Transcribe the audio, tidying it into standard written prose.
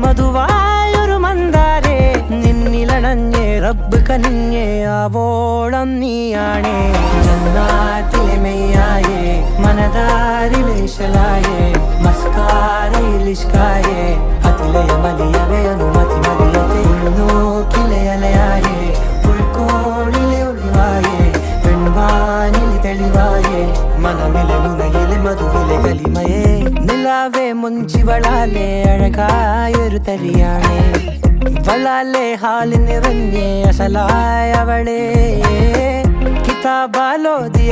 മധുവായൊരു മന്ദാരേ നിന്നിലണഞ്ഞേ റബ്ബ് കനിഞ്ഞേ ആവോളം നീയാണേ ജന്നാത്തിലെ മെയ്യായേ മനതാരിലേശലായേ മസ്കാരയിലിഷ്കായേ അതിലയ മലിയവേ അനുമതി മറിയത്തെ നോക്കിലെ അലയായേ ഉൾക്കോണിലെ ഒളിവായേ പെൺവാനിൽ തെളിവായേ മനമിലെ മുനയിലെ മധുവിലെ കലിമയേ നിലാവേ മുഞ്ചിവളാലേ അഴകായൊരു തരിയാണേ വളാലേ ഹാലിൽ നിറഞ്ഞേ അസലായവളേ കിതാബാലോദിയ